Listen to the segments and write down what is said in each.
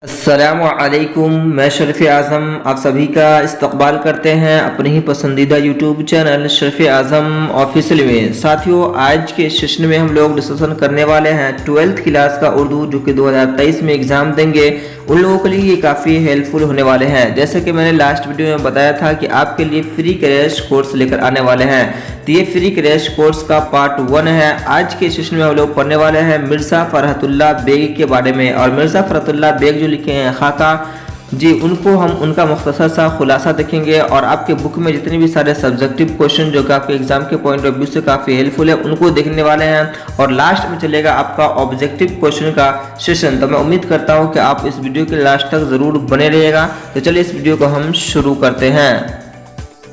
अस्सलामुअलैकुम, मैं शरीफ आज़म आप सभी का इस्तकबाल करते हैं अपने ही पसंदीदा यूट्यूब चैनल शरीफ आज़म ऑफिशियल में। साथियों, आज के सेशन में हम लोग डिस्कशन करने वाले हैं 12th क्लास का उर्दू जो कि 2023 में एग्ज़ाम देंगे उन लोगों के लिए ये काफ़ी हेल्पफुल होने वाले हैं। जैसे कि मैंने लास्ट वीडियो में बताया था कि आपके लिए फ्री क्रैश कोर्स लेकर आने वाले हैं, तो ये फ्री क्रैश कोर्स का पार्ट 1 है। आज के सेशन में हम लोग पढ़ने वाले हैं मिर्ज़ा फ़रहतुल्लाह बेग के बारे में। और मिर्ज़ा फ़रहतुल्लाह बेग जो लिखे हैं खाका जी, उनको हम उनका मुख्तसर सा खुलासा देखेंगे और आपके बुक में जितने भी सारे सब्जेक्टिव क्वेश्चन जो कि आपके एग्जाम के पॉइंट ऑफ व्यू से काफ़ी हेल्पफुल है उनको देखने वाले हैं। और लास्ट में चलेगा आपका ऑब्जेक्टिव क्वेश्चन का सेशन। तो मैं उम्मीद करता हूं कि आप इस वीडियो के लास्ट तक ज़रूर बने रहिएगा। तो चलिए इस वीडियो को हम शुरू करते हैं।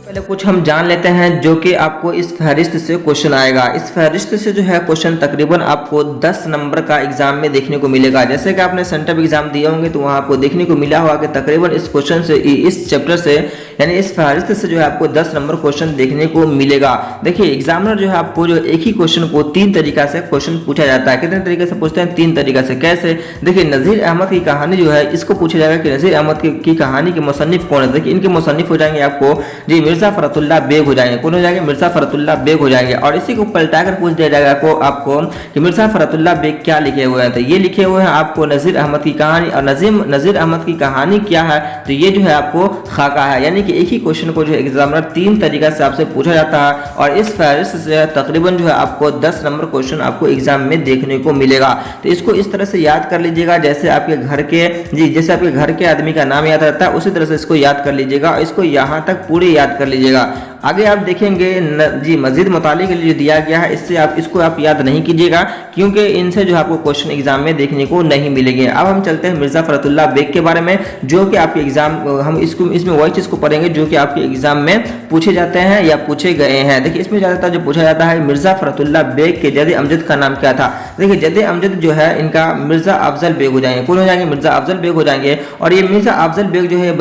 पहले कुछ हम जान लेते हैं जो कि आपको इस फहरिस्त से क्वेश्चन आएगा। इस फहरिस्त से जो है क्वेश्चन तकरीबन आपको 10 नंबर का एग्जाम में देखने को मिलेगा। जैसे कि आपने सेंटर एग्जाम दिए होंगे तो वहां आपको देखने को मिला होगा कि तकरीबन इस क्वेश्चन से, इस चैप्टर से यानी इस फहरिस्त से जो है आपको 10 नंबर क्वेश्चन देखने को मिलेगा। देखिए, एग्जामिनर जो है आपको जो एक ही क्वेश्चन को 3 तरीका से क्वेश्चन पूछा जाता है। कितने तरीके से पूछते हैं? 3 तरीका से। कैसे? देखिए, नज़ीर अहमद की कहानी जो है इसको पूछा जाएगा कि नज़ीर अहमद की कहानी के मुसन्निफ कौन है। देखिए, इनके मुसन्निफ हो जाएंगे आपको जी मिर्ज़ा फ़रहतुल्लाह बेग हो जाएंगे। कौन हो जाएंगे? मिर्ज़ा फ़रहतुल्लाह बेग हो जाएंगे। और इसी को पलटाकर पूछ दिया जाएगा आपको कि मिर्ज़ा फ़रहतुल्लाह बेग क्या लिखे हुए हैं। तो ये लिखे हुए हैं आपको नज़ीर अहमद की कहानी। और नज़ीर अहमद की कहानी क्या है? तो ये जो है आपको खाका है। यानी कि एक ही क्वेश्चन को जो एग्जामिनर 3 तरीका से आपसे पूछा जाता है और इस फहरिस्त से तकरीबन जो है आपको 10 नंबर क्वेश्चन आपको एग्जाम में देखने को मिलेगा। तो इसको इस तरह से याद कर लीजिएगा जैसे आपके घर के जैसे आपके घर के आदमी का नाम याद रहता है उसी तरह से इसको याद कर लीजिएगा और इसको यहाँ तक पूरे याद कर लीजिएगा। आगे आप देखेंगे जी मजीद मुताले के लिए जो दिया गया है इससे इसको आप याद नहीं कीजिएगा क्योंकि इनसे जो आपको क्वेश्चन एग्जाम में देखने को नहीं मिलेंगे। अब हम चलते हैं मिर्ज़ा फ़रहतुल्लाह बेग के बारे में जो कि आपके एग्जाम हम इसमें वही चीज़ को पढ़ेंगे जो कि आपके एग्जाम में पूछे जाते हैं या पूछे गए हैं। देखिए, इसमें ज़्यादातर जो पूछा जाता है मिर्ज़ा फ़रहतुल्लाह बेग के जद अमजद का नाम क्या था। देखिए, जद अमजद जो है इनका मिर्ज़ा अफजल बेग हो जाएंगे। कौन हो जाएंगे? मिर्ज़ा अफजल बेग हो जाएंगे। और ये मिर्ज़ा अफजल बेग जो है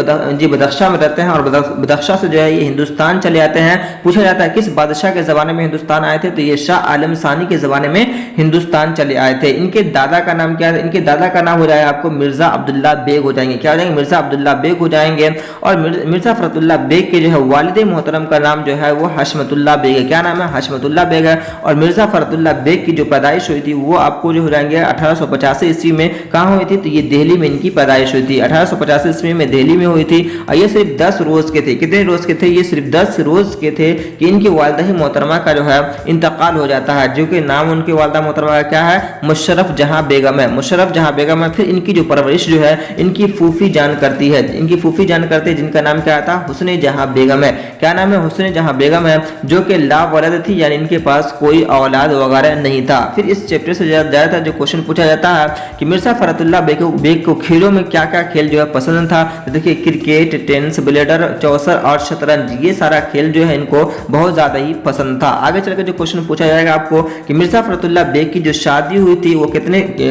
बदख्शा में रहते हैं और बदख्शा से जो है ये हिंदुस्तान चले आते हैं। पूछा जाता है किस बादशाह के ज़माने में हिंदुस्तान आए थे, तो ये शाह आलम सानी के ज़माने में हिंदुस्तान चले आए थे। इनके दादा का नाम क्या है? इनके दादा का नाम हो जाएगा आपको मिर्ज़ा अब्दुल्ला बेग हो जाएंगे। क्या हो जाएंगे? मिर्ज़ा अब्दुल्ला बेग हो जाएंगे। और मिर्ज़ा फ़रहतुल्लाह बेग के जो है वालिद मोहतरम का नाम जो है वो हशमतुल्लाह बेग है। क्या नाम है? हशमतुल्लाह बेग है। और मिर्ज़ा फ़रहतुल्लाह बेग की जो पैदाइश हुई थी वो आपको जो हो जाएंगे 1885 ईस्वी में कहाँ हुई थी? तो ये दिल्ली में इनकी पैदाइश हुई थी। 1885 ईस्वी में दिल्ली में हुई थी। और ये सिर्फ 10 रोज़ के थे। कितने रोज़ के थे? ये सिर्फ 10 रोज़ के थे कि इनकी वालिदा ही मोहतरमा का जो है इंतकाल हो जाता है, जो कि नाम उनके वालिदा मोहतरमा का क्या है? मुशर्रफ जहां बेगम है। मुशर्रफ जहां बेगम है। फिर इनकी जो परवरिश जो है इनकी फूफी जान करती है। इनकी फूफी जान करती है जिनका नाम क्या था? हुस्न जहां बेगम है। क्या नाम है? हुस्न जहां बेगम है, जो कि ला वलद थी यानी इनके पास कोई औलाद वगैरह नहीं था। फिर इस चैप्टर से ज्यादातर जो क्वेश्चन पूछा जाता है कि मिर्ज़ा फ़रहतुल्लाह बेग को खेलों में क्या क्या खेल जो है पसंद था। तो देखिए, क्रिकेट, टेनिस, ब्लेडर, चौसर और शतरंज, ये सारा खेल जो है इनको बहुत ज्यादा ही पसंद था। आगे चलकर जो क्वेश्चन पूछा जाएगा आपको कि मिर्ज़ा फ़रहतुल्लाह बेग की जो शादी हुई थी वो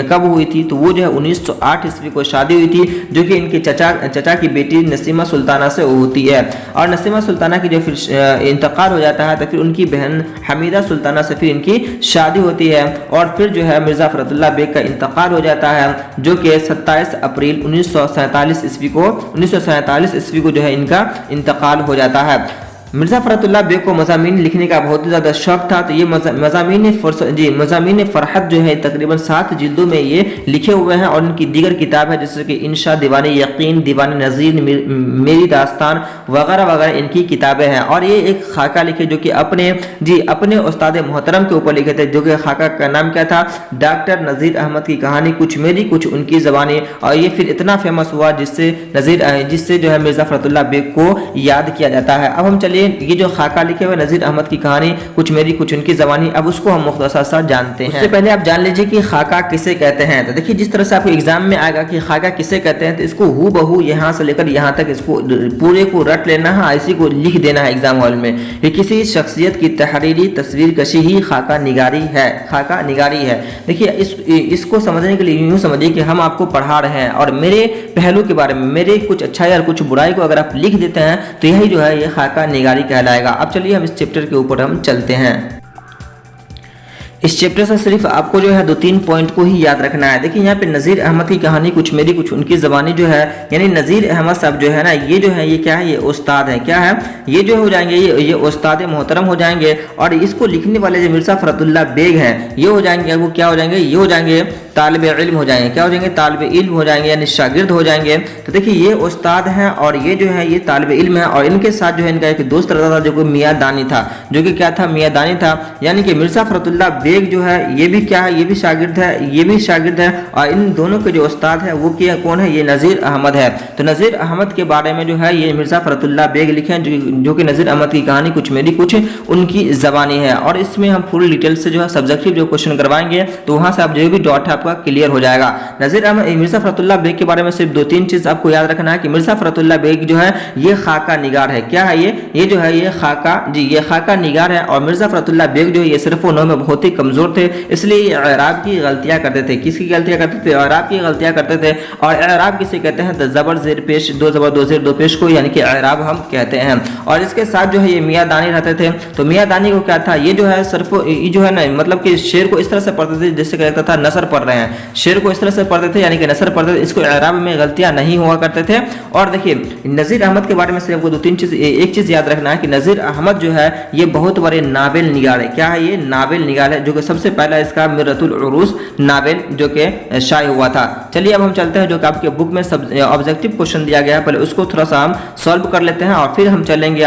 कब हुई थी? तो वो जो है 1908 ईस्वी को शादी हुई थी जो कि इनके चचा की बेटी नसीमा सुल्ताना से होती है। और नसीमा सुल्ताना की जो फिर इंतकाल हो जाता है तो फिर उनकी बहन हमीदा सुल्ताना से फिर इनकी शादी होती है। और फिर जो है मिर्ज़ा फ़रहतुल्लाह बेग का इंतकाल हो जाता है जो कि 27 अप्रैल 1947 ईस्वी को जो है इनका इंतकाल हो जाता है। मिर्ज़ा फ़रहतुल्लाह बेग को मज़ामीन लिखने का बहुत ही ज़्यादा शौक था। तो ये मज़ामीन फ़रहत जो है तकरीबन 7 जिल्दों में ये लिखे हुए हैं। और इनकी दीगर किताब है जैसे कि इंशा, दीवान यकीन, दीवान नज़ीर, मेरी दास्तान वगैरह वगैरह इनकी किताबें हैं। और ये एक खाका लिखे जो कि अपने उस्ताद मोहतरम के ऊपर लिखे थे जो कि खाका का नाम क्या था? डॉक्टर नज़ीर अहमद की कहानी, कुछ मेरी कुछ उनकी ज़बानी। और ये फिर इतना फेमस हुआ जिससे जो है मिर्ज़ा फ़रहतुल्लाह बेग को याद किया जाता है। अब हम चलिए ये जो खाका लिखे हुए नज़ीर अहमद की कहानी, कुछ मेरी कुछ उनकी ज़बानी, अब उसको हम मुख्तसर सा जानते हैं। उससे पहले आप जान लीजिए कि खाका किसे कहते हैं। तो देखिए, जिस तरह से आपको एग्जाम में आएगा कि खाका किसे कहते हैं तो इसको हू बहू यहाँ से लेकर यहाँ तक इसको पूरे को रट लेना है, इसी को लिख देना है एग्जाम हॉल में। ये किसी शख्सियत की तहरीरी तस्वीर कशी ही खाका निगारी है। खाका निगारी है। देखिए, इसको समझने के लिए यूँ समझिए कि हम आपको पढ़ा रहे हैं और मेरे पहलू के बारे में, मेरे कुछ अच्छाई और कुछ बुराई को अगर आप लिख देते हैं तो यही जो है ये खाका निगारी कहलाएगा। अब चलिए हम इस चैप्टर के ऊपर हम चलते हैं। इस चैप्टर से सिर्फ आपको जो है 2-3 पॉइंट को ही याद रखना है। देखिए यहाँ पे नज़ीर अहमद की कहानी कुछ मेरी कुछ उनकी ज़बानी जो है, यानी नज़ीर अहमद साहब जो है ना, ये जो है ये क्या है, ये उस्ताद है, क्या है, ये जो हो जाएंगे ये उस्ताद मोहतरम हो जाएंगे। और इसको लिखने वाले जो मिर्ज़ा फ़रतुल्लाह बेग हैं, ये हो जाएंगे, वो क्या हो जाएंगे, ये हो जाएंगे तालिब इल्म हो जाएंगे, क्या हो जाएंगे, तालिब इल्म हो जाएंगे, यानी शागिर्द हो जाएंगे। तो देखिए ये उस्ताद हैं और ये जो है ये तालिब इल्म है, और इनके साथ जो है इनका एक दोस्त रहता था जो कि मियां दानी था, जो कि क्या था, मियां दानी था। यानी कि मिर्ज़ा फ़रतुल्लाह बेग जो है ये भी क्या है, ये भी शागिर्द है, ये भी शागिर्द है, और इन दोनों के जो उस्ताद है वो क्या, कौन है, ये नज़ीर अहमद है। तो नज़ीर अहमद के बारे में जो है ये मिर्ज़ा फ़रतुल्लाह बेग लिखे हैं, जो कि नज़ीर अहमद की कहानी कुछ मेरी कुछ उनकी ज़बानी है। और इसमें हम फुल डिटेल से जो है सब्जेक्टिव जो क्वेश्चन करवाएंगे, तो वहाँ से आप जो भी डॉट है आपका क्लियर हो जाएगा। नज़ीर अहमद मिर्ज़ा फ़रतुल्लाह बेग के बारे में सिर्फ 2-3 चीज़ आपको याद रखना है कि मिर्ज़ा फ़रतुल्लाह बेग जो है ये खाका निगार है, क्या है ये जो है ये खाका, जी ये खाका निगार है। और मिर्ज़ा फ़रतुल्लाह बेग जो है ये सिर्फ नौ में बहुत ही कमज़ोर थे, इसलिए ये एराब की गलतियाँ करते थे। किसकी गलतियाँ करते थे, एराब की गलतियाँ करते थे। और एराब किसे कहते हैं, ज़बर ज़ेर पेश, दो ज़बर दो ज़ेर दो पेश को, यानी कि एराब हम कहते हैं। और इसके साथ जो है ये मियां दानी रहते थे। तो मियां दानी को क्या था, ये जो है सिर्फ ये जो है ना, मतलब कि शेर को इस तरह से पढ़ते थे जैसे कहता था नसर पढ़ रहे हैं, शेर को इस तरह से पढ़ते थे, यानी कि नसर पढ़ते थे। इसको एराब में गलतियां नहीं हुआ करते थे। और देखिए नज़ीर अहमद के बारे में सिर्फ आपको 2-3 चीज़, एक चीज़ याद रखना है कि नज़ीर अहमद जो है ये बहुत बड़े नावेल निगार है, क्या है, ये नावेल निगार है, जो कि सबसे पहला इसका मिर्रतुल उरूस नावेल जो कि शाये हुआ था। चलिए अब हम चलते हैं, जो कि आपके बुक में ऑब्जेक्टिव क्वेश्चन दिया गया है, पहले उसको थोड़ा सा हम सॉल्व कर लेते हैं और फिर हम चलेंगे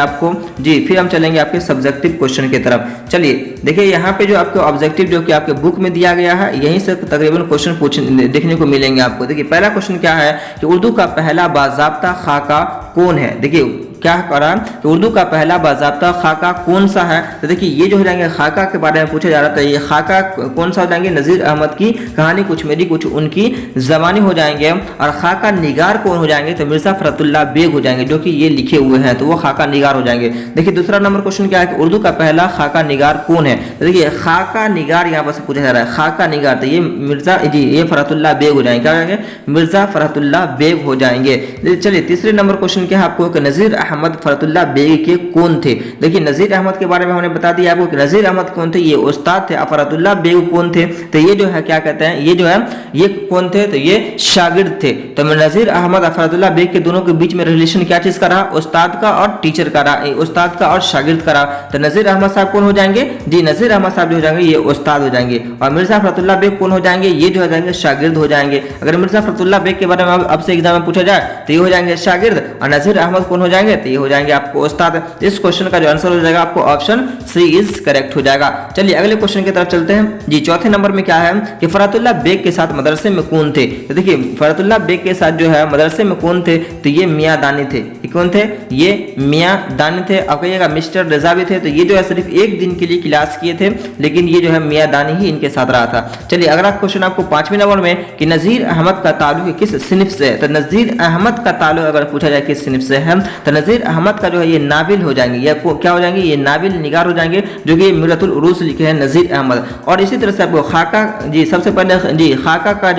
आपके सब्जेक्टिव क्वेश्चन की तरफ। चलिए देखिए यहाँ पे जो आपके ऑब्जेक्टिव जो कि आपके बुक में दिया गया है, यहीं से तकरीबन क्वेश्चन देखने को मिलेंगे आपको। देखिए पहला क्वेश्चन क्या है कि उर्दू का पहला बाज़ाब्ता खाका कौन है। देखिए क्या करा कि उर्दू का पहला बाज़ाब्ता खाका कौन सा है। तो देखिए ये जो हो जाएंगे खाका के बारे में पूछा जा रहा था, ये खाका कौन सा हो जाएंगे, नज़ीर अहमद की कहानी कुछ मेरी कुछ उनकी ज़बानी हो जाएंगे। और खाका निगार कौन हो जाएंगे, तो मिर्ज़ा फ़रतुल्लाह बेग हो जाएंगे, जो कि ये लिखे हुए हैं, तो वो खाका निगार हो जाएंगे। देखिए दूसरा नंबर क्वेश्चन क्या है कि उर्दू का पहला खाका निगार कौन है। तो देखिए खाका निगार यहाँ पर पूछा जा रहा है, खाका निगार, तो ये मिर्ज़ा जी ये फ़रतुल्लाह बेग हो जाएंगे, क्या हो जाएंगे, मिर्ज़ा फ़रतुल्लाह बेग हो जाएंगे। चलिए तीसरे नंबर क्वेश्चन क्या है आपको कि नज़ीर अहमद फ़रतुल्लाह बेग के कौन थे। देखिए नज़ीर अहमद के बारे में हमने बता दिया आपको कि नज़ीर अहमद कौन थे, ये उस्ताद थे। फ़रतुल्लाह बेग कौन थे, तो ये जो है क्या कहते हैं, ये जो है ये कौन थे, तो ये शागिर्द थे। तो नज़ीर अहमद और फ़रतुल्लाह बेग के दोनों के बीच में रिलेशन क्या चीज़ का रहा, उस्ताद का और टीचर का रहा, उस्ताद का और शागिर्द का रहा। तो नज़ीर अहमद साहब कौन हो जाएंगे, जी नज़ीर अहमद साहब जो हो जाएंगे ये उस्ताद हो जाएंगे। और मिर्ज़ा फ़रतुल्लाह बेग कौन हो जाएंगे, ये जो हो जाएंगे शागिर्द हो जाएंगे। अगर मिर्ज़ा फ़रतुल्लाह बेग के बारे में आपसे एग्जाम में पूछा जाए तो ये हो जाएंगे शागिर्द, और नज़ीर अहमद कौन हो जाएंगे, तो ये हो जाएंगे आपको उस्ताद। इस क्वेश्चन का जो आंसर हो जाएगा आपको ऑप्शन सी इज करेक्ट हो जाएगा। चलिए अगले क्वेश्चन की तरफ चलते हैं। जी चौथे नंबर में क्या है कि फ़रतुल्लाह बेग के साथ मदरसे में कौन थे। तो देखिए फ़रतुल्लाह बेग के साथ जो है मदरसे में कौन थे, तो ये मियां दानी थे। ये कौन थे, ये मियां दानी थे। अब कहिएगा मिस्टर रजा भी थे, तो ये जो है सिर्फ एक दिन के लिए क्लास किए थे, लेकिन ये जो है मियां दानी ही इनके साथ रहा था। चलिए अगला क्वेश्चन आपको 5वें नंबर में कि नज़ीर अहमद का ताल्लुक किस सिनफ से है। तो नज़ीर अहमद का ताल्लुक अगर पूछा जाए किस सिनफ से है, तो नज़ीर अहमद का जो है ये नाबिल हो जाएंगे, या क्या हो जाएंगे, ये नाबिल निगार हो जाएंगे, जो कि मिर्रतुल उरूस लिखे हैं नज़ीर अहमद। और इसी तरह से आपको खाका, जी सबसे पहले जी खाका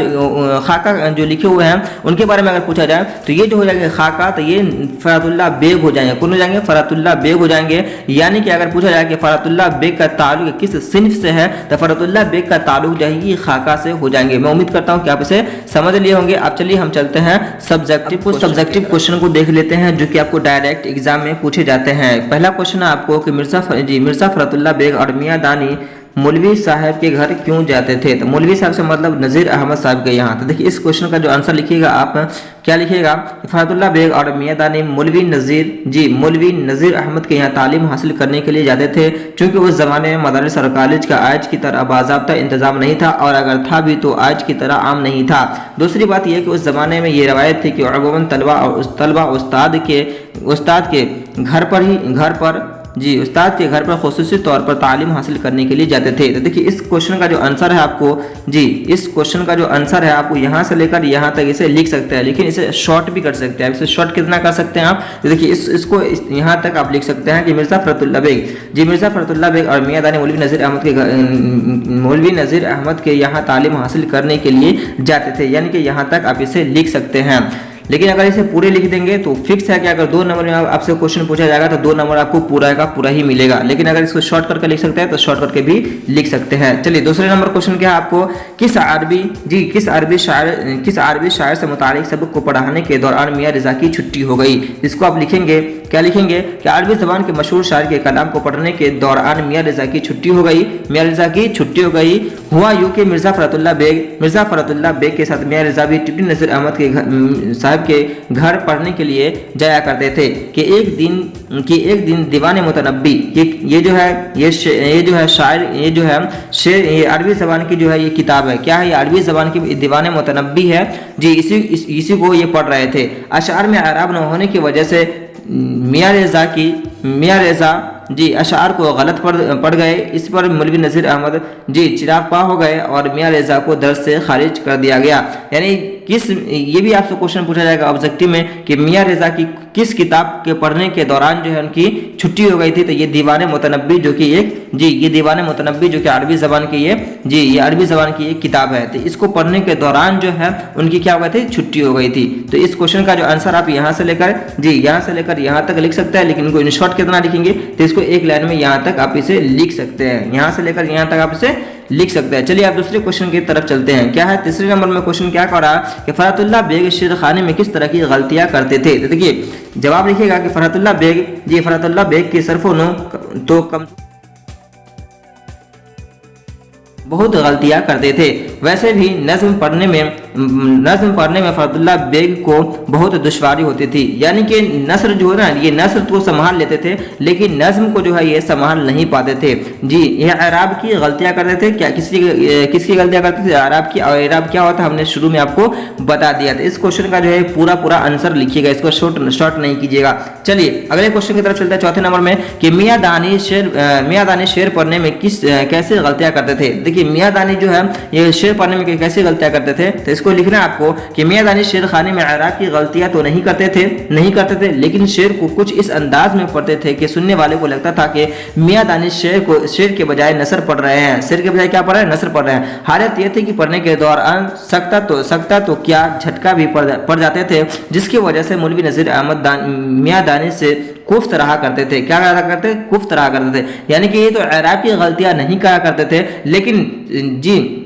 जो लिखे हुए हैं उनके बारे में अगर पूछा जाए तो ये जो हो जाएंगे खाका, तो ये फ़रतुल्लाह बेग हो जाएंगे, कौन हो जाएंगे, फ़रतुल्लाह बेग हो जाएंगे। यानी कि अगर पूछा जाए कि फ़रतुल्लाह बेग का ताल्लुक किस सिनफ से है, तो फ़रतुल्लाह बेग का ताल्लुक जो है ये खाका से हो जाएंगे। मैं उम्मीद करता हूँ कि आप इसे समझ लिए होंगे। अब चलिए हम चलते हैं सब्जेक्टिव क्वेश्चन को देख लेते हैं, जो कि आपको डायरेक्ट एग्जाम में पूछे जाते हैं। पहला क्वेश्चन है आपको कि मिर्ज़ा फ़रतुल्लाह बेग और मियां दानी मौलवी साहब के घर क्यों जाते थे। तो मौलवी साहब से मतलब नज़ीर अहमद साहब के यहाँ। तो देखिए इस क्वेश्चन का जो आंसर लिखिएगा आप क्या लिखिएगा, फ़रतुल्लाह बेग और मियां दानी मौलवी नज़ीर अहमद के यहाँ तालीम हासिल करने के लिए जाते थे, क्योंकि उस ज़माने में मदारिस और कॉलेज का आज की तरह बाज़ाब्ता इंतज़ाम नहीं था, और अगर था भी तो आज की तरह आम नहीं था। दूसरी बात यह कि उस ज़माने में ये रवायत थी कि अमूमन तलबा उस्ताद के घर पर खुसूसी तौर पर तालीम हासिल करने के लिए जाते थे। तो देखिए इस क्वेश्चन का जो आंसर है आपको, जी इस क्वेश्चन का जो आंसर है आपको यहाँ से लेकर यहाँ तक इसे लिख सकते हैं, लेकिन इसे शॉर्ट भी कर सकते हैं। इसे शॉर्ट कितना कर सकते हैं आप, तो देखिए इसको यहाँ तक आप लिख सकते हैं कि मिर्ज़ा फ़रतुल्लाह बेग और मियां दानी मौलवी नज़ीर अहमद के यहाँ तालीम हासिल करने के लिए जाते थे, यानी कि यहाँ तक आप इसे लिख सकते हैं। लेकिन अगर इसे पूरे लिख देंगे तो फिक्स है कि अगर 2 नंबर में आपसे क्वेश्चन पूछा जाएगा तो 2 नंबर आपको पूरा का पूरा ही मिलेगा। लेकिन अगर इसको शॉर्ट करके लिख सकते हैं तो शॉर्ट करके भी लिख सकते हैं। चलिए दूसरे नंबर क्वेश्चन क्या है आपको, किस अरबी शायर से मुतालिक सबक को पढ़ाने के दौरान मियां रिजा की छुट्टी हो गई। इसको आप लिखेंगे, क्या लिखेंगे कि अरबी जबान के मशहूर शायर के कलाम को पढ़ने के दौरान मियां रिजा की छुट्टी हो गई। मियां रिजा की छुट्टी हो गई। हुआ यूं कि मिर्जा फरतुल्लाह बेग के साथ मियां रिजा भी टिप्पणी नज़ीर अहमद के साहब के घर पढ़ने के लिए जाया करते थे कि एक दिन दीवाने मुतनब्बी, ये जो है शायर, ये अरबी ज़बान की जो है ये किताब है, क्या है, ये अरबी ज़बान की दीवाने मुतनब्बी है जी। इसी को ये पढ़ रहे थे। अशार में आराब न होने की वजह से मियां रेजा जी अशार को गलत पढ़ गए। इस पर मौलवी नज़ीर अहमद जी चिराग पा हो गए और मियां रेजा को दर्स से खारिज कर दिया गया। यानी ये भी आपसे क्वेश्चन पूछा जाएगा ऑब्जेक्टिव में कि मियां रेजा की किस किताब के पढ़ने के दौरान जो है उनकी छुट्टी हो गई थी। तो ये दीवाने मुतनब्बी जो कि ये दीवाने मुतनब्बी जो कि अरबी ज़बान की ये अरबी ज़बान की एक किताब है। तो इसको पढ़ने के दौरान जो है उनकी क्या हो गई थी, छुट्टी हो गई थी। तो इस क्वेश्चन का जो आंसर आप यहाँ से लेकर यहाँ तक लिख सकते हैं। लेकिन इनको इन शॉर्ट कितना लिखेंगे तो इसको एक लाइन में यहाँ तक आप इसे लिख सकते हैं, यहाँ से लेकर यहाँ तक आप इसे लिख सकते हैं। चलिए आप दूसरे क्वेश्चन की तरफ चलते हैं। क्या है तीसरे नंबर में क्वेश्चन क्या कर रहा है कि फरहतुल्लाह बेग शेरखानी में किस तरह की गलतियां करते थे। तो देखिए जवाब लिखिएगा कि फरहतुल्लाह बेग के सरफो नो तो कम बहुत गलतियां करते थे। वैसे भी नज्म पढ़ने में फरहतुल्लाह बेग को बहुत दुश्वारी होती थी। यानी कि नस्र जो है ना, ये नस्र तो संभाल लेते थे लेकिन नज्म को जो है ये संभाल नहीं पाते थे जी। यह अराब की गलतियां करते थे। क्या किसकी गलतियां करते थे, अराब की। और अराब क्या होता है हमने शुरू में आपको बता दिया था। इस क्वेश्चन का जो है पूरा आंसर लिखिएगा, इसको शॉर्ट नहीं कीजिएगा। चलिए अगले क्वेश्चन की तरफ चलते हैं चौथे नंबर में कि मियां दानी शेर पढ़ने में कैसे गलतियां करते थे। देखिए मियां दानी जो है ये शेर पढ़ने में कैसे गलतियां करते थे। तो इसको लिखना है आपको कि मियां दानी शेर खाने में अराब की गलतियां तो नहीं करते थे लेकिन शेर को कुछ इस अंदाज में पढ़ते थे कि सुनने वाले को लगता था कि मियां दानी शेर के बजाय नसर पढ़ रहे हैं। शेर के बजाय क्या पढ़ रहे हैं, नसर पढ़ रहे हैं। हालत यह थी कि पढ़ने के दौरान सकता तो क्या झटका भी पड़ जाते थे, जिसकी वजह से मौलवी नज़ीर अहमद मियां दानी से कुफ्त रहा करते थे। क्या करा करते, कुफ्त रहा करते थे। यानी कि ये तो अराब की गलतियां नहीं करा करते थे लेकिन जी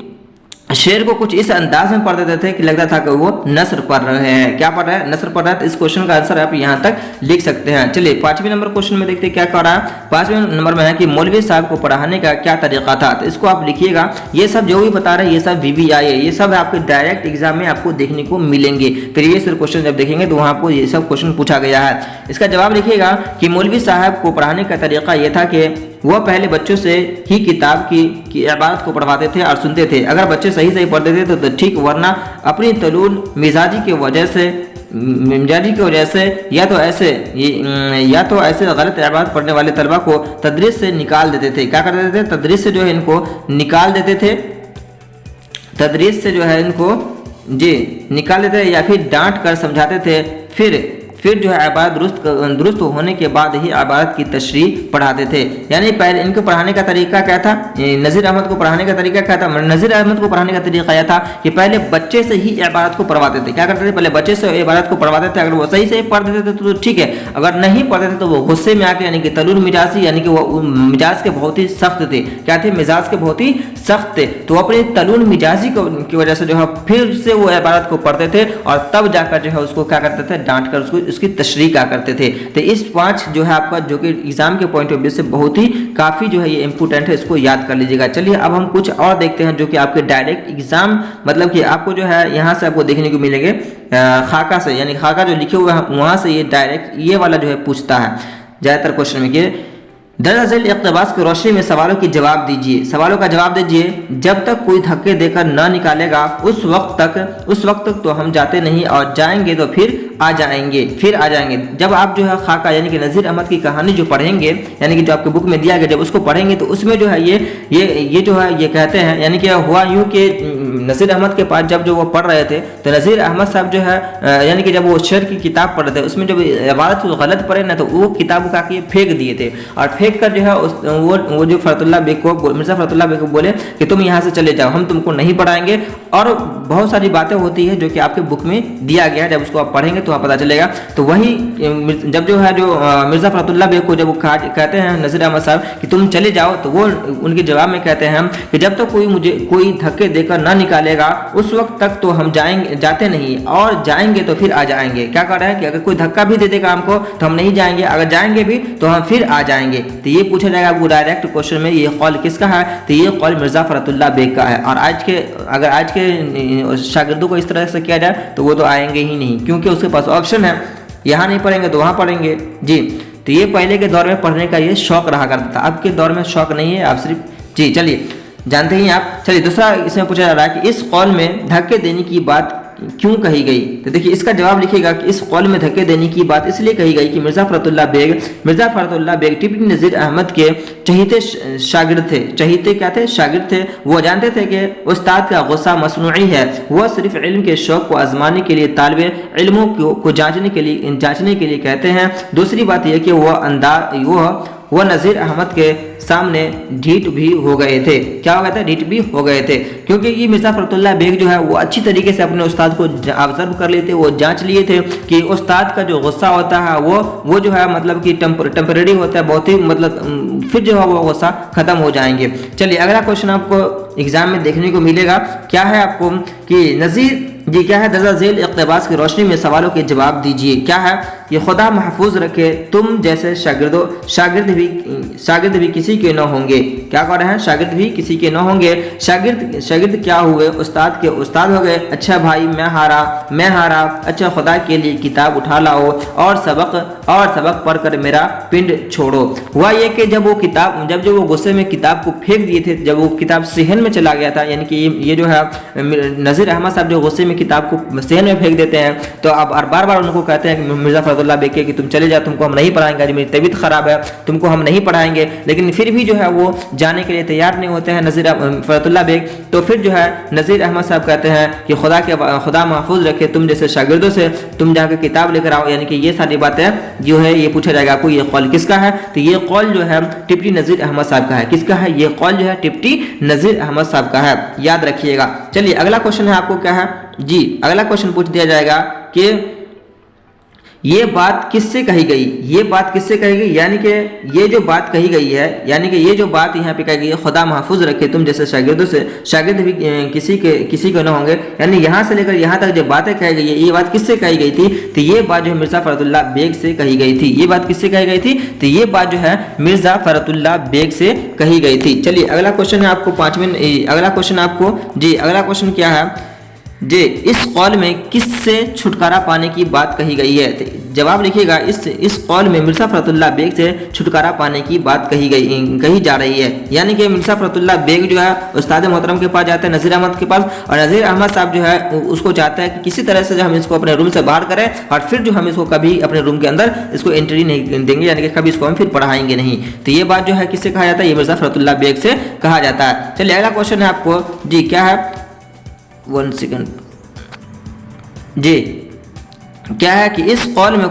शेर को कुछ इस अंदाज में पढ़ देते थे कि लगता था कि वो नस्र पढ़ रहे हैं। क्या पढ़ रहे हैं, नस्र पढ़ रहे हैं। तो इस क्वेश्चन का आंसर आप यहाँ तक लिख सकते हैं। चलिए 5वें नंबर क्वेश्चन में देखते हैं क्या कर रहा है। 5वें नंबर में है कि मौलवी साहब को पढ़ाने का क्या तरीका था। तो इसको आप लिखिएगा। ये सब जो भी बता रहे हैं ये सब VVI है, ये सब आपके डायरेक्ट एग्जाम में आपको देखने को मिलेंगे। प्रीवियस ईयर क्वेश्चन जब देखेंगे तो वहाँ आपको ये सब क्वेश्चन पूछा गया है। इसका जवाब लिखिएगा कि मौलवी साहब को पढ़ाने का तरीका ये था कि वह पहले बच्चों से ही किताब की इबारत को पढ़वाते थे और सुनते थे। अगर बच्चे सही पढ़ते थे तो ठीक, वरना अपनी तलूल मिजाजी की वजह से या तो ऐसे गलत इबारत पढ़ने वाले तलबा को तदरीस से निकाल देते थे। क्या कर देते थे, तदरीस से जो है इनको निकाल देते थे। तदरीस से जो है इनको जी निकाल देते या फिर डांट कर समझाते थे। फिर जो है इबारत दुरुस्त होने के बाद ही इबारत की तशरीह पढ़ाते थे। यानी पहले इनको पढ़ाने का तरीका क्या था, नज़ीर अहमद को पढ़ाने का तरीका क्या था। नज़ीर अहमद को पढ़ाने का तरीका यह था कि पहले बच्चे से ही इबारत को पढ़वाते थे। क्या करते थे, पहले बच्चे से इबारत को पढ़वाते थे। अगर वो सही से पढ़ देते थे तो ठीक है, अगर नहीं पढ़ते थे तो वो गुस्से में आके, यानी कि तलूल मिजाजी, यानी कि वो मिजाज के बहुत ही सख्त थे। क्या थे, मिजाज के बहुत ही सख्त थे। तो अपने तलूल मिजाजी की वजह से जो है फिर से वो इबारत को पढ़ते थे और तब जाकर जो है उसको क्या करते थे, डांट कर उसकी तशरीह क्या करते थे। तो इस 5 जो है आपका जो कि एग्जाम के पॉइंट ऑफ व्यू से बहुत ही काफी जो है ये इंपोर्टेंट है, इसको याद कर लीजिएगा। चलिए अब हम कुछ और देखते हैं जो कि आपके डायरेक्ट एग्जाम मतलब कि आपको जो है यहाँ से आपको देखने को मिलेंगे खाका से, यानी खाका जो लिखे हुए हैं वहां से ये डायरेक्ट ये वाला जो है पूछता है ज्यादातर क्वेश्चन में कि दर्ज झेल इक़्तिबास की रोशनी में सवालों की जवाब दीजिए। सवालों का जवाब दीजिए। जब तक कोई धक्के देकर न निकालेगा उस वक्त तक तो हम जाते नहीं और जाएंगे तो फिर आ जाएंगे, फिर आ जाएंगे। जब आप जो है खाका यानी कि नज़ीर अहमद की कहानी जो पढ़ेंगे, यानी कि जो आपके बुक में दिया गया, जब उसको पढ़ेंगे तो उसमें जो है ये जो है ये कहते हैं, यानी कि हुआ यूँ कि नज़ीर अहमद के पास जब जो वो पढ़ रहे थे तो नज़ीर अहमद साहब जो है यानी कि जब वो शेर की किताब पढ़ रहे थे उसमें जब इबारत गलत पढ़े ना तो वो किताब उठा के फेंक दिए थे, और फेंक कर जो है वो जो फरतुल्लाह बेग को, मिर्ज़ा फरतुल्लाह बेग को बोले कि तुम यहाँ से चले जाओ, हम तुमको नहीं पढ़ाएंगे। और बहुत सारी बातें होती है जो कि आपके बुक में दिया गया है, जब उसको आप पढ़ेंगे तो वहाँ पता चलेगा। तो वही जब जो है जो मिर्ज़ा फरतुल्लाह बेग को जब वो कहते हैं नज़ीर अहमद साहब कि तुम चले जाओ, तो वो उनके जवाब में कहते हैं कि जब तक कोई धक्के देकर ना निकालेगा उस वक्त तक तो हम जाते नहीं, और जाएंगे तो फिर आ जाएंगे। क्या कर रहे हैं कि अगर कोई धक्का भी दे देगा हमको तो हम नहीं जाएंगे, अगर जाएंगे भी तो हम फिर आ जाएंगे। तो ये पूछा जाएगा आपको डायरेक्ट क्वेश्चन में, ये कौल किसका है? तो ये कौल मिर्ज़ा फरतुल्लाह बेग का है। और अगर आज के शागिर्दों को इस तरह से किया जाए तो वो तो आएंगे ही नहीं, क्योंकि उसके पास ऑप्शन है, यहाँ नहीं पढ़ेंगे तो वहाँ पढ़ेंगे जी। तो ये पहले के दौर में पढ़ने का ये शौक रहा करता था, अब के दौर में शौक नहीं है, आप सिर्फ जी। चलिए जानते ही आप। चलिए दूसरा इसमें पूछा जा रहा है कि इस कौल में धक्के देने की बात क्यों कही गई? तो देखिए इसका जवाब लिखिएगा कि इस कौल में धक्के देने की बात इसलिए कही गई कि मिर्ज़ा फरतुल्लाह बेग टिप्पी नज़ीर अहमद के चहीते शागिर्द थे। चहीते क्या थे? शागिर्द थे। वो जानते थे कि उस्ताद का गुस्सा मसनूई है, वह सिर्फ इल्म के शौक को आजमाने के लिए तालिबे इल्मों को जांचने के लिए कहते हैं। दूसरी बात यह कि वह नज़ीर अहमद के सामने ढीठ भी हो गए थे। क्या हो गया था? ढीठ भी हो गए थे, क्योंकि ये मिर्ज़ा फरतुल्लाह बेग जो है वो अच्छी तरीके से अपने उस्ताद को ऑब्जर्व कर लिए थे, वो जांच लिए थे कि उस्ताद का जो गुस्सा होता है वो जो है मतलब कि टेम्परेरी होता है, बहुत ही मतलब फिर जो है वो गुस्सा खत्म हो जाएंगे। चलिए अगला क्वेश्चन आपको एग्जाम में देखने को मिलेगा। क्या है आपको कि नज़ीर जी क्या है? दर्जा झेल इक़्तिबास की रोशनी में सवालों के जवाब दीजिए। क्या है? ये खुदा महफूज रखे तुम जैसे शागिर्द भी किसी के न होंगे। क्या कह रहे हैं? शागिर्द भी किसी के न होंगे। शागिर्द क्या हुए? उस्ताद के उस्ताद हो गए। अच्छा भाई मैं हारा। अच्छा खुदा के लिए किताब उठा लाओ और सबक पढ़ कर मेरा पिंड छोड़ो। हुआ ये कि जब वो गुस्से में किताब को फेंक दिए थे, जब वो किताब सेहन में चला गया था, यानी कि ये जो है नज़ीर अहमद साहब जो गुस्से में किताब को सेहन में फेंक देते हैं, तो अब बार बार उनको कहते हैं कि मिर्ज़ा फरतुल्लाह बेग कि तुम चले जाओ, तुमको हम नहीं पढ़ाएंगे, आज मेरी तबीयत खराब है, तुमको हम नहीं पढ़ाएंगे। लेकिन फिर भी जो है वो जाने के लिए तैयार नहीं होते हैं नज़ीर फरतुल्लाह बेग। तो फिर जो है नज़ीर अहमद साहब कहते हैं कि खुदा महफूज रखे तुम जैसे शागिर्दों से, तुम जाकर किताब लेकर आओ। यानी कि ये सारी बातें जो है ये पूछा जाएगा आपको, ये कौल किसका है? तो ये कौल जो है टिप्टी नज़ीर अहमद साहब का है। किसका है? ये कौल जो है टिप्टी नज़ीर अहमद साहब का है, याद रखिएगा। चलिए अगला क्वेश्चन है आपको क्या है जी, अगला क्वेश्चन पूछ दिया जाएगा कि ये बात किससे कही गई? ये बात किससे कही गई? यानी कि ये जो बात कही गई है, यानी कि ये जो बात यहाँ पे कही गई है, खुदा महफूज रखे तुम जैसे शागिर्दों से, शागिर्द भी किसी के न होंगे। यानी यहाँ से लेकर यहाँ तक जो बातें कही गई है, ये बात किससे कही गई थी? तो ये बात जो है मिर्ज़ा फरतुल्लाह बेग से कही गई थी। ये बात किससे कही गई थी? तो ये बात जो है मिर्ज़ा फरतुल्लाह बेग से कही गई थी। चलिए अगला क्वेश्चन है आपको अगला क्वेश्चन क्या है जी, इस कौल में किससे छुटकारा पाने की बात कही गई है? जवाब लिखिएगा, इस कौल में मिर्ज़ा फरतुल्लाह बेग से छुटकारा पाने की बात कही जा रही है। यानी कि मिर्ज़ा फरतुल्लाह बेग जो है उस्ताद मोहतरम के पास जाते हैं, नज़ीर अहमद के पास, और नज़ीर अहमद साहब जो है उसको चाहते हैं कि किसी तरह से जो हम इसको अपने रूम से बाहर करें, और फिर जो हम इसको कभी अपने रूम के अंदर इसको एंट्री नहीं देंगे, यानी कि कभी इसको हम फिर पढ़ाएंगे नहीं। तो ये बात जो है किससे कहा जाता है? ये मिर्ज़ा फरतुल्लाह बेग से कहा जाता है। चलिए अगला क्वेश्चन है आपको जी, क्या है? 1 सेकंड जी, क्या है कि इस कौल में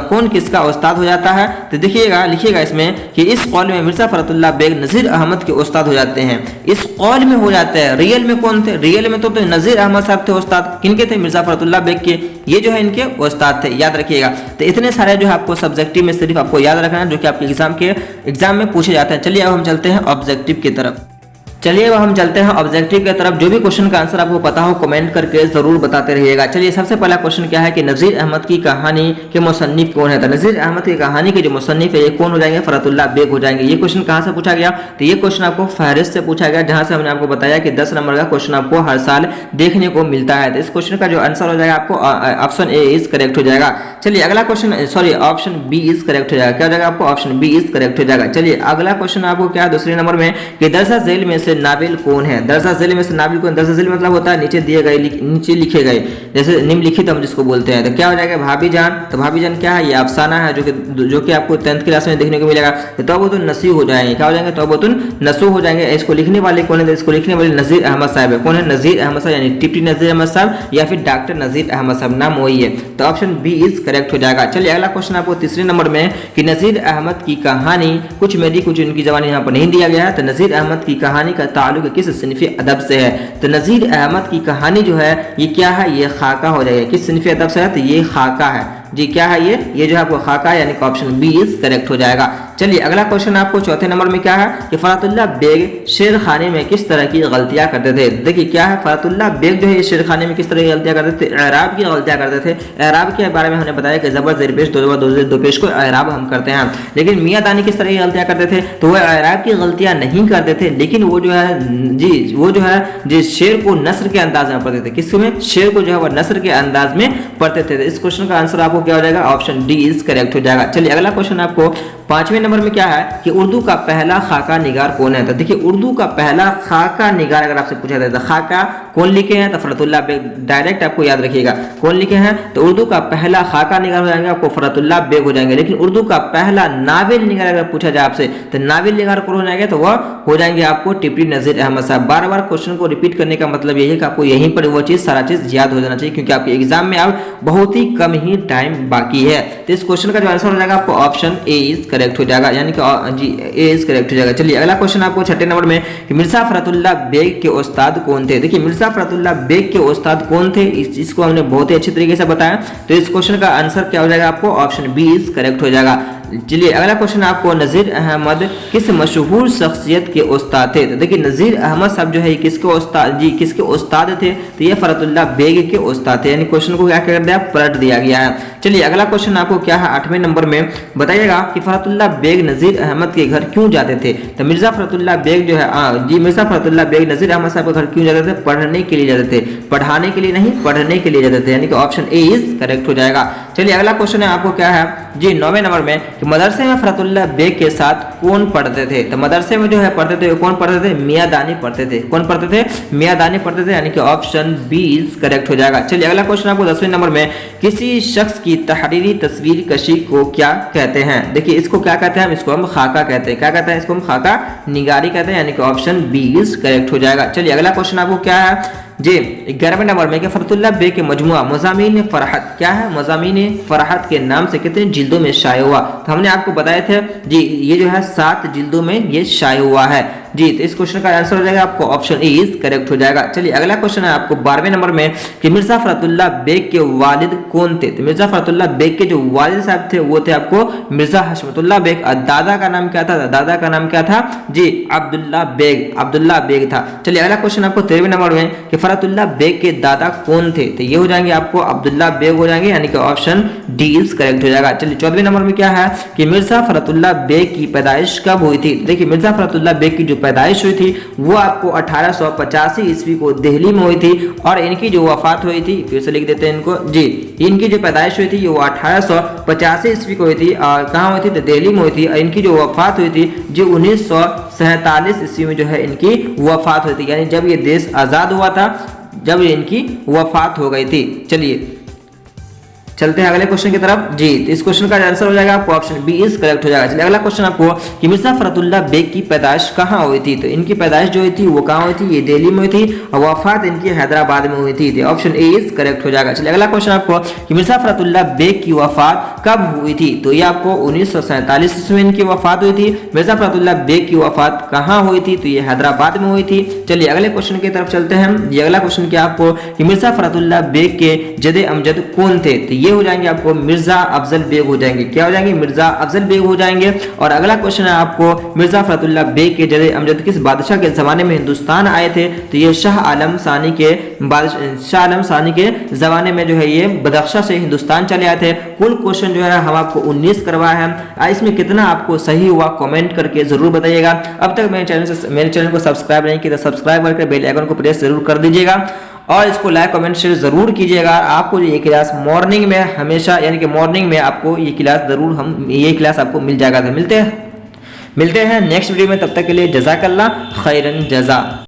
कौन किसका उस्ताद हो जाता है? तो देखिएगा, लिखिएगा इसमें कि इस कौल में मिर्ज़ा फरतुल्लाह बेग नज़ीर अहमद के उस्ताद हो जाते हैं। इस कौल में हो जाते हैं। रियल में कौन थे? रियल में तो नज़ीर अहमद साहब थे उस्ताद। किनके थे? मिर्ज़ा फरतुल्लाह बेग के। ये जो है इनके उस्ताद थे, याद रखिएगा। तो इतने सारे जो है आपको सब्जेक्टिव में सिर्फ आपको याद रखना है जो कि आपके एग्जाम में पूछे जाते हैं। चलिए अब हम चलते हैं ऑब्जेक्टिव की तरफ। ऑब्जेक्टिव की तरफ। जो भी क्वेश्चन का आंसर आपको पता हो कमेंट करके जरूर बताते रहिएगा। चलिए सबसे पहला क्वेश्चन क्या है कि नज़ीर अहमद की कहानी के मुसन्निफ कौन है? तो नज़ीर अहमद की कहानी के जो मुसन्निफ है ये कौन हो जाएंगे? फरतुल्लाह बेग हो जाएंगे। ये क्वेश्चन कहाँ से पूछा गया? तो ये क्वेश्चन आपको फहरिस्त से पूछा गया, जहां से हमने आपको बताया कि 10 नंबर का क्वेश्चन आपको हर साल देखने को मिलता है। तो इस क्वेश्चन का जो आंसर हो जाएगा आपको ऑप्शन ए इज करेक्ट हो जाएगा। चलिए अगला question, option B is correct हो जाएगा। क्या हो जाएगा आपको? ऑप्शन बी इज करेक्ट हो जाएगा। चलिए अगला क्वेश्चन आपको क्या है दूसरे नंबर में कि दरसा झेल में से से नाबिल कौन है? 10 जिले में से नाबिल कौन? 10 जिले मतलब होता है नीचे दिए गए, नीचे लिखे गए, जैसे निम्नलिखित हम जिसको बोलते हैं। तो क्या हो जाएगा? भाभी जान। तो भाभी जान क्या है? ये अफसाना है जो कि आपको 10th क्लास में देखने को मिलेगा। तो तौबतुन नसीह हो जाएंगे। क्या हो जाएंगे? तौबतुन नसूह हो जाएंगे। इसको लिखने वाले कौन है? तो इसको लिखने वाले नज़ीर अहमद साहब है। कौन है? नज़ीर अहमद साहब, यानी टिप्टी नज़ीर अहमद साहब या फिर डॉक्टर नज़ीर अहमद साहब, नाम वही है। तो ऑप्शन बी इज करेक्ट हो जाएगा। चलिए अगला क्वेश्चन आपको तीसरे नंबर में कि नज़ीर अहमद की कहानी, कुछ मेरी कुछ उनकी जबानी यहाँ पर नहीं दिया गया है। तो नज़ीर अहमद की कहानी का ताल्लुक किस सिनफ़ी अदब से है? तो नज़ीर अहमद की कहानी जो है ये क्या है? ये खाका हो जाएगा। किस सिनफ़ी अदब से है? तो ये खाका है जी। क्या है ये जो है आपको खाका है, यानी कि ऑप्शन बी इज करेक्ट हो जाएगा। चलिए अगला क्वेश्चन आपको चौथे नंबर में क्या है कि फरातुल्लाह बेग शेर खाने में किस तरह की गलतियां करते थे? देखिए क्या है, फरातुल्लाह बेग जो है ये शेर खाने में किस तरह की गलतियां करते थे? एराब की गलतियां करते थे। एराब के बारे में हमने बताया कि जबर ज़ेर पेश दो ज़बर दो पेश को एराब हम करते हैं। लेकिन मियां दानी किस तरह की गलतियां करते थे? तो वो एराब की गलतियां नहीं करते थे, लेकिन वो जो है जी शेर को नस्र के अंदाज में पढ़ते थे। किस में? शेर को जो है वह नस्र के अंदाज में पढ़ते थे। इस क्वेश्चन का आंसर आपको क्या हो जाएगा? ऑप्शन डी इज करेक्ट हो जाएगा। चलिए अगला क्वेश्चन आपको पांचवें नंबर में क्या है कि उर्दू का पहला खाका निगार कौन है? तो देखिए उर्दू का पहला खाका निगार अगर आपसे पूछा जाता है खाका कौन लिखे हैं? तो फरतुल्लाह बेग, डायरेक्ट आपको याद रखिएगा कौन लिखे हैं। तो उर्दू का पहला खाका निगार हो जाएंगे आपको फरतुल्लाह बेग हो जाएंगे। लेकिन उर्दू का पहला नाविल निगार अगर पूछा जाए आपसे तो नाविल निगार कौन हो जाएंगे? तो वह हो जाएंगे आपको टिप्टी नज़ीर अहमद साहब। बार बार क्वेश्चन को रिपीट करने का मतलब यही है कि आपको यहीं पर वो चीज़ सारा चीज़ याद हो जाना चाहिए, क्योंकि आपके एग्जाम में अब बहुत ही कम ही टाइम बाकी है। तो इस क्वेश्चन का जो आंसर हो जाएगा आपको ऑप्शन ए इज करेक्ट हो जाएगा, यानी कि जी ए इज करेक्ट हो जाएगा। चलिए अगला क्वेश्चन आपको छठे नंबर में कि मिर्जा फरतुल्लाह बेग के उस्ताद कौन थे? देखिए मिर्जा फरतुल्लाह बेग के उस्ताद कौन थे इसको हमने बहुत ही अच्छी तरीके से बताया। तो इस क्वेश्चन का आंसर क्या हो जाएगा आपको? ऑप्शन बी इज करेक्ट हो जाएगा। चलिए अगला क्वेश्चन आपको नज़ीर अहमद किस मशहूर शख्सियत के उस्ताद थे? तो देखिए नज़ीर अहमद साहब जो है किसके उस्ताद जी किसके उस्ताद थे? तो ये फरतुल्लाह बेग के उस्ताद थे, यानी क्वेश्चन को क्या कर दिया? पलट दिया गया है। चलिए अगला क्वेश्चन आपको क्या है 8वें नंबर में बताइएगा कि फरतुल्लाह बेग नज़ीर अहमद के घर क्यों जाते थे? तो मिर्जा फरतुल्लाह बेग जो है जी मिर्जा फरतुल्लाह बेग नज़ीर अहमद साहब के घर क्यों जाते थे? पढ़ने के लिए जाते थे। पढ़ाने के लिए नहीं, पढ़ने के लिए जाते थे, यानी कि ऑप्शन ए इज करेक्ट हो जाएगा। चलिए अगला क्वेश्चन है आपको क्या है जी 9वें नंबर में कि मदरसे में फरतुल्लाह बेग के साथ कौन पढ़ते थे? तो मदरसे में जो है पढ़ते थे कौन पढ़ते थे? मियां दानी पढ़ते थे। कौन पढ़ते थे? मियां दानी पढ़ते थे, यानी कि ऑप्शन बी इज करेक्ट हो जाएगा। चलिए अगला क्वेश्चन आपको 10वें नंबर में किसी शख्स की तहरीरी तस्वीर कशी को क्या कहते हैं? देखिए इसको क्या कहते हैं? इसको हम खाका कहते हैं। क्या कहते हैं? इसको हम खाका निगारी कहते हैं, यानी कि ऑप्शन बी इज करेक्ट हो जाएगा। चलिए अगला क्वेश्चन आपको क्या है जी 11वें नंबर में कि फरतुल्लाह बेग के मजमुआ मज़ामीन फ़रहत क्या है? मज़ामीन फ़रहत के नाम से कितने जिल्दों में शाये हुआ? तो हमने आपको बताए थे जी ये जो है 7 जिल्दों में ये शाये हुआ है जी। तो इस क्वेश्चन का आंसर हो जाएगा आपको ऑप्शन ए इज करेक्ट हो जाएगा। चलिए अगला क्वेश्चन है आपको 12वें नंबर में कि मिर्जा फरतुल्लाह बेग के वालिद कौन थे? तो मिर्जा फरतुल्लाह बेग के जो वालिद साहब थे वो थे आपको मिर्जा हशमतुल्लाह बेग। दादा का नाम क्या था? दादा का नाम क्या था जी? अब्दुल्लाह बेग था। चलिए अगला क्वेश्चन आपको 13वें नंबर में कि फरतुल्लाह बेग के दादा कौन थे? तो ये हो जाएंगे आपको अब्दुल्लाह बेग हो जाएंगे, यानी कि ऑप्शन डी इज करेक्ट हो जाएगा। चलिए 14वें नंबर में क्या है कि मिर्जा फरतुल्लाह बेग की पैदाइश कब हुई थी? देखिए मिर्जा फरतुल्लाह बेग की जो पैदाइश हुई थी वो आपको 1885 ईस्वी को दिल्ली में हुई थी, और इनकी जो वफात हुई थी, फिर से लिख देते हैं इनको जी, इनकी जो पैदाइश हुई थी वो 1885 ईस्वी को हुई थी। और कहाँ हुई थी? तो दिल्ली में हुई थी। और इनकी जो वफात हुई थी जो 1947 ईस्वी में जो है इनकी वफात हुई थी, यानी जब ये देश आज़ाद हुआ था जब इनकी वफात हो गई थी। चलिए चलते हैं अगले क्वेश्चन की तरफ जी। तो इस क्वेश्चन का आंसर हो जाएगा आपको ऑप्शन बी इज करेक्ट हो जाएगा। चलिए अगला क्वेश्चन आपको कि मिर्जा फरतुल्लाह बेग की पैदाइश कहाँ हुई थी? तो इनकी पैदाइश जो हुई थी वो कहाँ हुई थी? ये दिल्ली में हुई थी, और वफात इनकी हैदराबाद में हुई थी। तो ऑप्शन ए इज करेक्ट हो जाएगा। चलिए अगला क्वेश्चन आपको कि मिर्जा फरतुल्लाह बेग की वफात कब हुई थी? तो ये आपको 1947 ईस्वी में इनकी वफात हुई थी। मिर्जा फरतुल्लाह बेग की वफात कहाँ हुई थी? तो ये हैदराबाद में हुई थी। चलिए अगले क्वेश्चन की तरफ चलते हैं। ये अगला क्वेश्चन क्या आपको कि मिर्जा फरतुल्लाह बेग के जदे अमजद कौन थे? तो ये हो जाएंगे आपको मिर्जा अफजल बेग हो जाएंगे। क्या हो जाएंगे? मिर्जा अफजल बेग हो जाएंगे। और अगला क्वेश्चन है आपको मिर्जा फरतुल्लाह बेग के जदे अमजद किस बादशाह के जमाने में हिंदुस्तान आए थे? तो ये शाह आलम सानी के जमाने में जो है ये बदख्शा से हिंदुस्तान चले आए थे। कुल क्वेश्चन जो है हम आपको 19 करवाए हैं। इसमें कितना आपको सही हुआ कमेंट करके जरूर बताइएगा। अब तक मेरे चैनल को सब्सक्राइब नहीं किया तो सब्सक्राइब करके बेल आइकन को प्रेस जरूर कर दीजिएगा, और इसको लाइक कमेंट शेयर जरूर कीजिएगा। आपको ये क्लास मॉर्निंग में हमेशा, यानी कि मॉर्निंग में आपको ये क्लास आपको मिल जाएगा। तो मिलते हैं नेक्स्ट वीडियो में, तब तक के लिए जज़ाकल्लाह खैरन जज़ा।